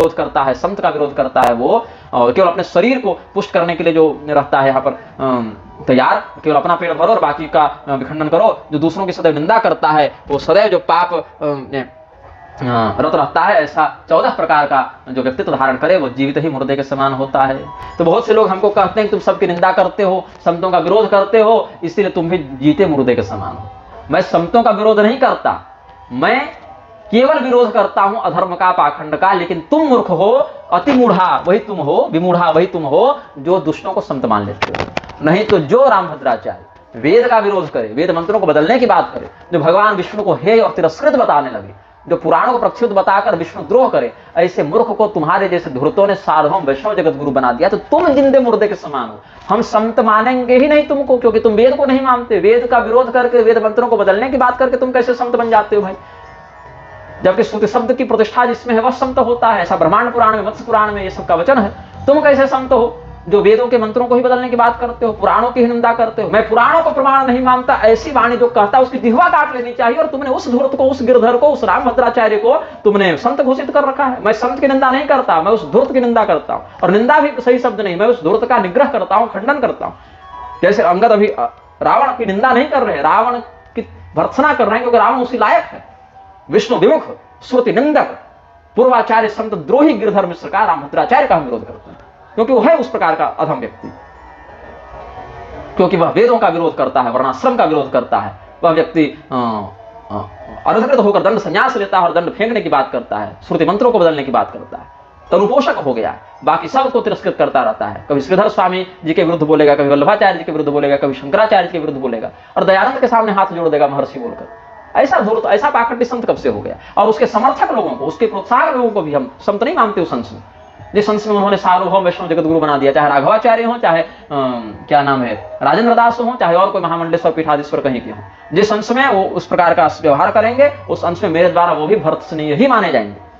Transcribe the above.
विरोध करता है, संत का विरोध करता है, वो केवल अपने शरीर को पुष्ट करने के लिए जो रहता है यहाँ पर तैयार, केवल अपना पेट भरो और बाकी का विखंडन करो। जो दूसरों की सदैव निंदा करता है वो सदैव जो पाप रत रहता है, ऐसा 14 प्रकार का जो व्यक्तित्व धारण करे वो जीवित ही मुर्दे के समान होता है। तो बहुत से लोग हमको कहते हैं कि तुम सबकी निंदा करते हो, संतों का विरोध करते हो, इसलिए तुम भी जीते मुर्दे के समान हो। मैं संतों का विरोध नहीं करता, मैं केवल विरोध करता हूं अधर्म का, पाखंड का। लेकिन तुम मूर्ख हो, अति मूढ़ा वही तुम हो, विमूढ़ा वही तुम हो जो दुष्टों को संत मान लेते हो। नहीं तो जो रामभद्राचार्य वेद का विरोध करे, वेद मंत्रों को बदलने की बात करे, जो भगवान विष्णु को हेय और तिरस्कृत बताने लगे, जो पुराणों को प्रक्षुब्ध बताकर विष्णु द्रोह करे, ऐसे मूर्ख को तुम्हारे जैसे धूर्तों ने सार्वभौम वैष्णव जगत गुरु बना दिया, तो तुम जिंदे मुर्दे के समान हो। हम संत मानेंगे ही नहीं तुमको, क्योंकि तुम वेद को नहीं मानते। वेद का विरोध करके, वेद मंत्रों को बदलने की बात करके तुम कैसे संत बन जाते हो भाई? जबकि श्रुति शब्द की प्रतिष्ठा जिसमें है वह संत होता है। ऐसा ब्रह्मांड पुराण में, मत्स्य पुराण में ये सब का वचन है। तुम कैसे संत हो जो वेदों के मंत्रों को ही बदलने की बात करते हो, पुराणों की ही निंदा करते हो? मैं पुराणों को प्रमाण नहीं मानता, ऐसी वाणी जो कहता है उसकी जिह्वा काट लेनी चाहिए। और तुमने उस धूर्त को, उस गिरधर को, उस रामभद्राचार्य को तुमने संत घोषित कर रखा है। मैं संत की निंदा नहीं करता, मैं उस धूर्त की निंदा करता हूं। और निंदा भी सही शब्द नहीं, मैं उस धूर्त का निग्रह करता हूं, खंडन करता हूं। जैसे अंगद अभी रावण की निंदा नहीं कर रहे, रावण की भर्त्सना कर रहे हैं, क्योंकि रावण उसी लायक है। विष्णु विमुख, श्रुति निंदक, पूर्वाचार्य, संत द्रोही गिरधर मिश्र का, रामभद्राचार्य का हम विरोध करते हैं, क्योंकि वह है उस प्रकार का अधम व्यक्ति। क्योंकि वह वेदों का विरोध करता है, वर्णाश्रम का विरोध करता है। वह व्यक्ति अनधिकृत होकर दंड संन्यास लेता है और दंड फेंकने की बात करता है, श्रुति मंत्रों को बदलने की बात करता है, तरुपोषक हो गया, बाकी सबको तिरस्कृत करता रहता है। कभी श्रीधर स्वामी जी के विरुद्ध बोलेगा, कभी वल्लभाचार्य जी के विरुद्ध बोलेगा, कभी शंकराचार्य जी के विरुद्ध बोलेगा, और दयानंद के सामने हाथ जोड़ देगा महर्षि बोलकर। ऐसा धूर्त, ऐसा पाखंडी संत कब से हो गया? और उसके समर्थक लोगों को, उसके प्रोत्साहक लोगों को भी हम संत नहीं मानते। उस अंश में, जिस अंश में उन्होंने सार्वभौम वैष्णव जगत गुरु बना दिया, चाहे राघवाचार्य हो, चाहे क्या नाम है, राजेंद्र दास हो, चाहे और कोई महामंडलेश्वर पीठाधीश्वर कहीं के हो, जिस अंश में वो उस प्रकार का व्यवहार करेंगे, उस अंश में मेरे द्वारा वो भी भर्त्सनीय ही माने जाएंगे।